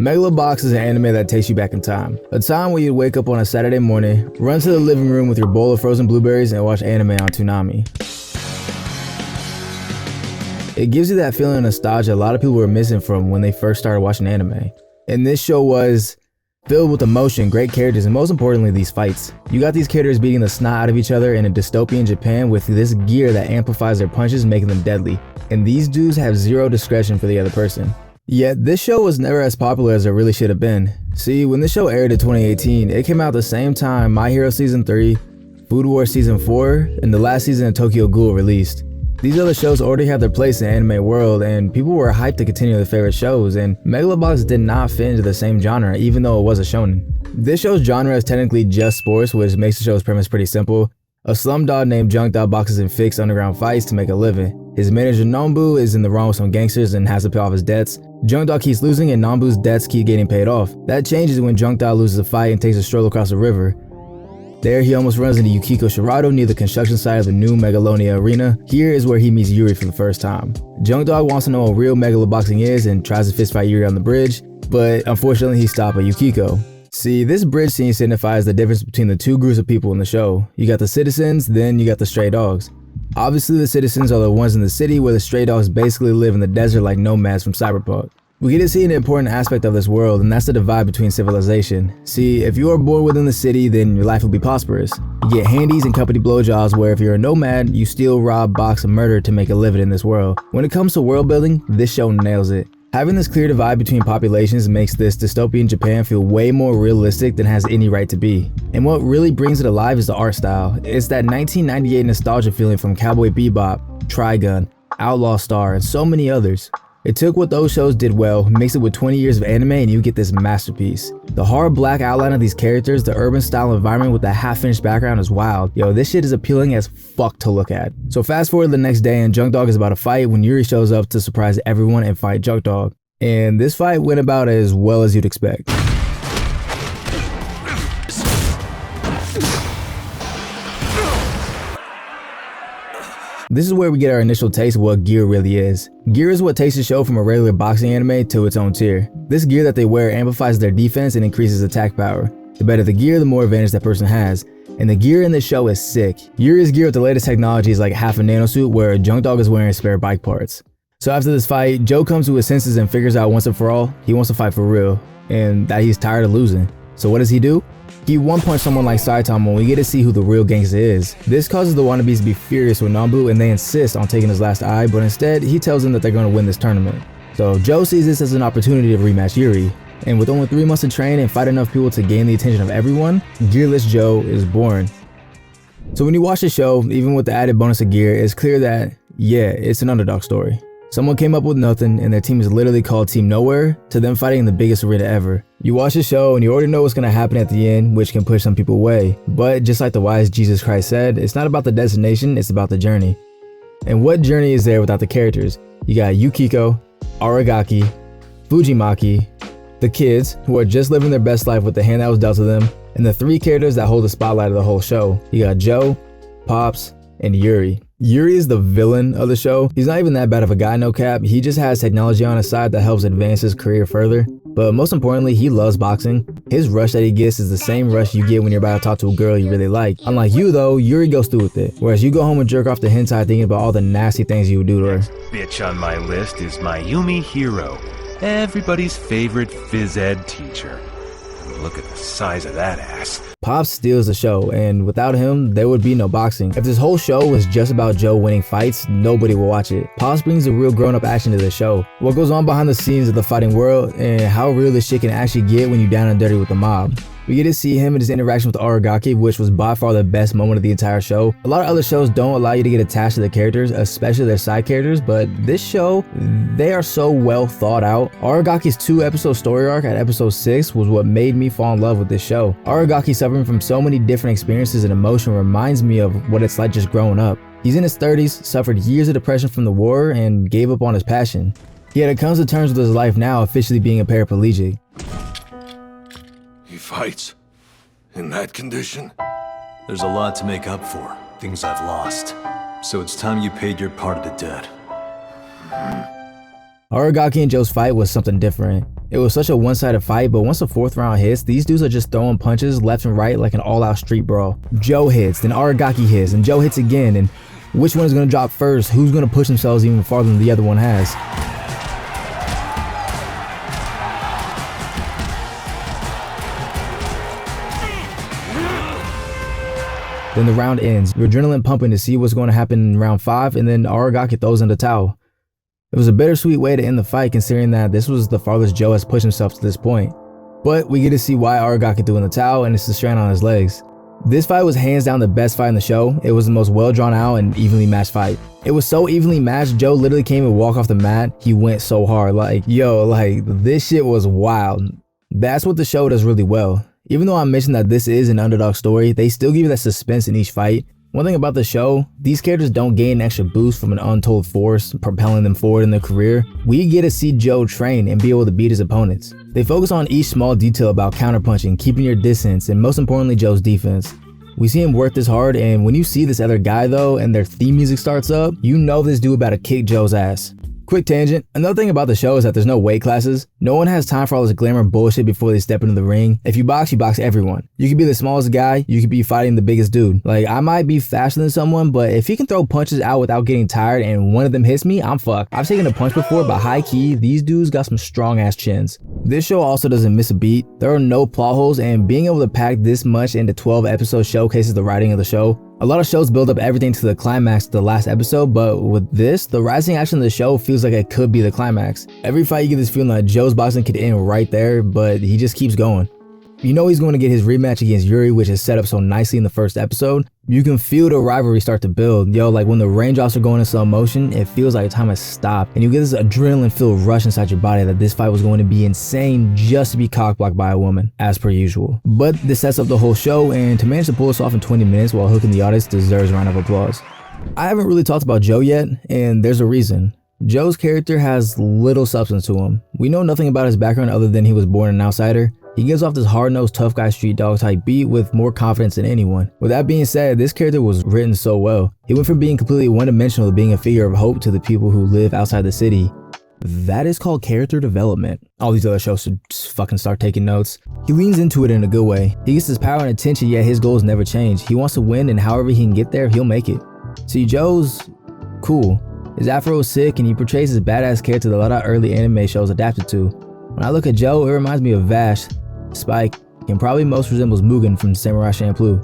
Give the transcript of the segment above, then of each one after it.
Megalo Box is an anime that takes you back in time. A time where you'd wake up on a Saturday morning, run to the living room with your bowl of frozen blueberries and watch anime on Toonami. It gives you that feeling of nostalgia a lot of people were missing from when they first started watching anime. And this show was filled with emotion, great characters, and most importantly, these fights. You got these characters beating the snot out of each other in a dystopian Japan with this gear that amplifies their punches, making them deadly. And these dudes have zero discretion for the other person. Yet, this show was never as popular as it really should have been. See, when this show aired in 2018, it came out the same time My Hero Season 3, Food Wars Season 4, and the last season of Tokyo Ghoul released. These other shows already have their place in the anime world, and people were hyped to continue their favorite shows, and Megalo Box did not fit into the same genre, even though it was a shonen. This show's genre is technically just sports, which makes the show's premise pretty simple. A slumdog named Junk boxes in fixed underground fights to make a living. His manager Nombu is in the wrong with some gangsters and has to pay off his debts. Junk keeps losing and Nombu's debts keep getting paid off. That changes when Junk loses a fight and takes a stroll across the river. There he almost runs into Yukiko Shirado near the construction site of the new Megalonia arena. Here is where he meets Yuri for the first time. Junk wants to know what real Megalo boxing is and tries to fistfight Yuri on the bridge, but unfortunately he's stopped by Yukiko. See, this bridge scene signifies the difference between the two groups of people in the show. You got the citizens, then you got the stray dogs. Obviously the citizens are the ones in the city, where the stray dogs basically live in the desert like nomads from Cyberpunk. We get to see an important aspect of this world, and that's the divide between civilization. See, if you are born within the city, then your life will be prosperous. You get handies and company blowjobs, where if you're a nomad, you steal, rob, box, and murder to make a living in this world. When it comes to world building, this show nails it. Having this clear divide between populations makes this dystopian Japan feel way more realistic than it has any right to be. And what really brings it alive is the art style. It's that 1998 nostalgia feeling from Cowboy Bebop, Trigun, Outlaw Star, and so many others. It took what those shows did well, mixed it with 20 years of anime, and you get this masterpiece. The hard black outline of these characters, the urban style environment with the half-finished background is wild. Yo, this shit is appealing as fuck to look at. So fast forward to the next day and Junk is about to fight when Yuri shows up to surprise everyone and fight Junk. And this fight went about as well as you'd expect. This is where we get our initial taste of what gear really is. Gear is what takes the show from a regular boxing anime to its own tier. This gear that they wear amplifies their defense and increases attack power. The better the gear, the more advantage that person has. And the gear in this show is sick. Yuri's gear with the latest technology is like half a nanosuit, where Junk is wearing spare bike parts. So after this fight, Joe comes to his senses and figures out once and for all, he wants to fight for real, and that he's tired of losing. So what does he do? He one-punch someone like Saitama when we get to see who the real gangster is. This causes the wannabes to be furious with Nombu, and they insist on taking his last eye, but instead he tells them that they're going to win this tournament. So Joe sees this as an opportunity to rematch Yuri, and with only 3 months to train and fight enough people to gain the attention of everyone, Gearless Joe is born. So when you watch the show, even with the added bonus of gear, it's clear that, yeah, it's an underdog story. Someone came up with nothing, and their team is literally called Team Nowhere, to them fighting in the biggest arena ever. You watch the show and you already know what's going to happen at the end, which can push some people away. But just like the wise Jesus Christ said, it's not about the destination, it's about the journey. And what journey is there without the characters? You got Yukiko, Aragaki, Fujimaki, the kids, who are just living their best life with the hand that was dealt to them, and the 3 characters that hold the spotlight of the whole show. You got Joe, Pops, and Yuri. Yuri is the villain of the show. He's not even that bad of a guy, no cap. He just has technology on his side that helps advance his career further. But most importantly, he loves boxing. His rush that he gets is the same rush you get when you're about to talk to a girl you really like. Unlike you though, Yuri goes through with it. Whereas you go home and jerk off the hentai thinking about all the nasty things you would do to her. Next bitch on my list is Mayumi Hiro, everybody's favorite phys ed teacher. Look at the size of that ass. Pops steals the show, and without him, there would be no boxing. If this whole show was just about Joe winning fights, nobody will watch it. Pops brings a real grown-up action to the show. What goes on behind the scenes of the fighting world, and how real this shit can actually get when you're down and dirty with the mob. We get to see him and his interaction with Aragaki, which was by far the best moment of the entire show. A lot of other shows don't allow you to get attached to the characters, especially their side characters, but this show, they are so well thought out. Aragaki's 2-episode story arc at episode 6 was what made me fall in love with this show. Aragaki suffering from so many different experiences and emotion reminds me of what it's like just growing up. He's in his 30s, suffered years of depression from the war, and gave up on his passion. Yet it comes to terms with his life now, officially being a paraplegic. He fights in that condition? There's a lot to make up for, things I've lost. So it's time you paid your part of the debt. Aragaki and Joe's fight was something different. It was such a one-sided fight, but once the 4th round hits, these dudes are just throwing punches left and right like an all-out street brawl. Joe hits, then Aragaki hits, and Joe hits again, and which one is going to drop first? Who's going to push themselves even farther than the other one has? Then the round ends, your adrenaline pumping to see what's going to happen in round 5, and then Aragaki throws in the towel. It was a bittersweet way to end the fight considering that this was the farthest Joe has pushed himself to this point. But we get to see why Aragaki threw in the towel, and it's the strain on his legs. This fight was hands down the best fight in the show. It was the most well drawn out and evenly matched fight. It was so evenly matched, Joe literally came and walk off the mat. He went so hard, like this shit was wild. That's what the show does really well. Even though I mentioned that this is an underdog story, they still give you that suspense in each fight. One thing about the show, these characters don't gain an extra boost from an untold force propelling them forward in their career. We get to see Joe train and be able to beat his opponents. They focus on each small detail about counterpunching, keeping your distance, and most importantly Joe's defense. We see him work this hard, and when you see this other guy though and their theme music starts up, you know this dude about to kick Joe's ass. Quick tangent, another thing about the show is that there's no weight classes. No one has time for all this glamour bullshit before they step into the ring. If you box everyone. You could be the smallest guy, you could be fighting the biggest dude. Like, I might be faster than someone, but if he can throw punches out without getting tired and one of them hits me, I'm fucked. I've taken a punch before, but high key, these dudes got some strong ass chins. This show also doesn't miss a beat. There are no plot holes, and being able to pack this much into 12 episodes showcases the writing of the show. A lot of shows build up everything to the climax of the last episode, but with this, the rising action of the show feels like it could be the climax. Every fight you get this feeling like Joe's boxing could end right there, but he just keeps going. You know he's going to get his rematch against Yuri, which is set up so nicely in the first episode. You can feel the rivalry start to build. Yo, like when the raindrops are going in slow motion, it feels like time has stopped, and you get this adrenaline-filled rush inside your body that this fight was going to be insane just to be cockblocked by a woman, as per usual. But this sets up the whole show, and to manage to pull this off in 20 minutes while hooking the audience deserves a round of applause. I haven't really talked about Joe yet, and there's a reason. Joe's character has little substance to him. We know nothing about his background other than he was born an outsider. He gives off this hard-nosed tough guy street dog type beat with more confidence than anyone. With that being said, this character was written so well. He went from being completely one-dimensional to being a figure of hope to the people who live outside the city. That is called character development. All these other shows should just fucking start taking notes. He leans into it in a good way. He gets his power and attention, yet his goals never change. He wants to win, and however he can get there, he'll make it. See, Joe's cool. His afro is sick, and he portrays his badass character that a lot of early anime shows adapted to. When I look at Joe, it reminds me of Vash, Spike, and probably most resembles Mugen from Samurai Champloo.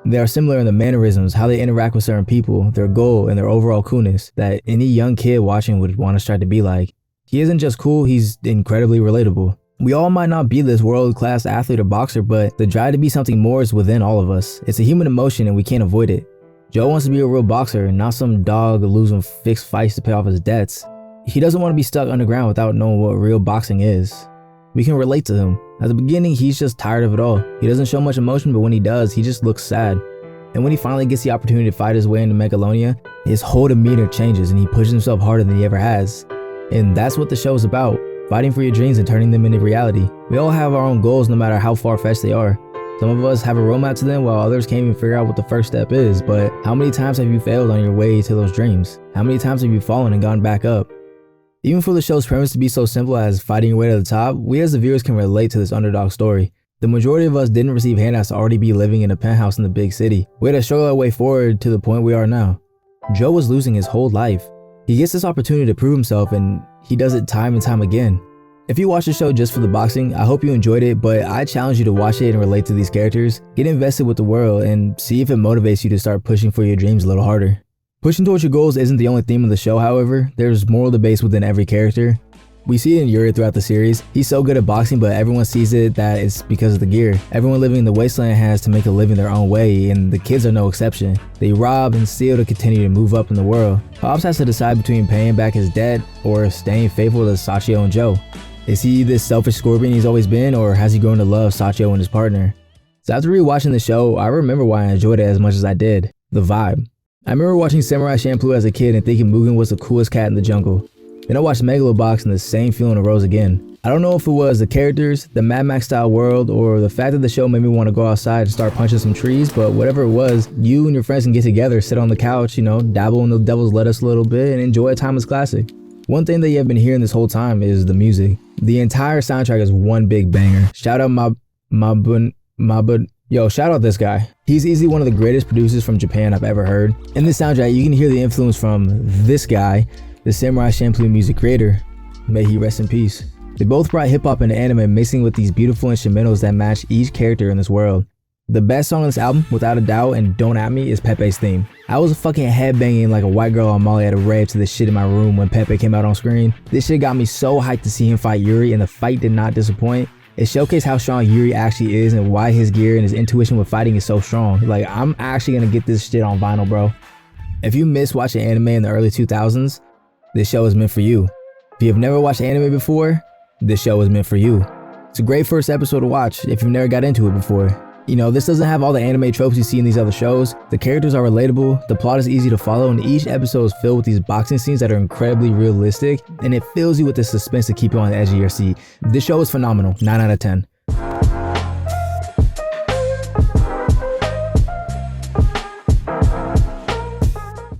They are similar in the mannerisms, how they interact with certain people, their goal, and their overall coolness that any young kid watching would want to strive to be like. He isn't just cool, he's incredibly relatable. We all might not be this world-class athlete or boxer, but the drive to be something more is within all of us. It's a human emotion and we can't avoid it. Joe wants to be a real boxer, not some dog losing fixed fights to pay off his debts. He doesn't want to be stuck underground without knowing what real boxing is. We can relate to him. At the beginning, he's just tired of it all. He doesn't show much emotion, but when he does, he just looks sad. And when he finally gets the opportunity to fight his way into Megalonia, his whole demeanor changes and he pushes himself harder than he ever has. And that's what the show is about, fighting for your dreams and turning them into reality. We all have our own goals no matter how far-fetched they are. Some of us have a roadmap to them while others can't even figure out what the first step is, but how many times have you failed on your way to those dreams? How many times have you fallen and gone back up? Even for the show's premise to be so simple as fighting your way to the top, we as the viewers can relate to this underdog story. The majority of us didn't receive handouts to already be living in a penthouse in the big city. We had to struggle our way forward to the point we are now. Joe was losing his whole life. He gets this opportunity to prove himself and he does it time and time again. If you watch the show just for the boxing, I hope you enjoyed it, but I challenge you to watch it and relate to these characters, get invested with the world, and see if it motivates you to start pushing for your dreams a little harder. Pushing towards your goals isn't the only theme of the show, however. There's moral debates within every character. We see it in Yuri throughout the series. He's so good at boxing, but everyone sees it that it's because of the gear. Everyone living in the wasteland has to make a living their own way, and the kids are no exception. They rob and steal to continue to move up in the world. Pops has to decide between paying back his debt or staying faithful to Sachio and Joe. Is he this selfish scorpion he's always been, or has he grown to love Sachio and his partner? So after rewatching the show, I remember why I enjoyed it as much as I did. The vibe. I remember watching Samurai Champloo as a kid and thinking Mugen was the coolest cat in the jungle. Then I watched Megalo Box and the same feeling arose again. I don't know if it was the characters, the Mad Max style world, or the fact that the show made me want to go outside and start punching some trees, but whatever it was, you and your friends can get together, sit on the couch, dabble in the devil's lettuce a little bit and enjoy a timeless classic. One thing that you have been hearing this whole time is the music. The entire soundtrack is one big banger. Shout out Mabun. Yo, shout out this guy. He's easily one of the greatest producers from Japan I've ever heard. In this soundtrack, you can hear the influence from this guy, the Samurai Champloo music creator. May he rest in peace. They both brought hip hop into anime, mixing with these beautiful instrumentals that match each character in this world. The best song on this album, without a doubt, and Don't At Me, is Pepe's theme. I was fucking headbanging like a white girl on Molly at a rave to this shit in my room when Pepe came out on screen. This shit got me so hyped to see him fight Yuri, and the fight did not disappoint. It showcased how strong Yuri actually is and why his gear and his intuition with fighting is so strong. Like, I'm actually gonna get this shit on vinyl, bro. If you miss watching anime in the early 2000s, this show is meant for you. If you have never watched anime before, this show is meant for you. It's a great first episode to watch if you've never got into it before. You know, this doesn't have all the anime tropes you see in these other shows. The characters are relatable, the plot is easy to follow, and each episode is filled with these boxing scenes that are incredibly realistic, and it fills you with the suspense to keep you on the edge of your seat. This show is phenomenal, 9 out of 10.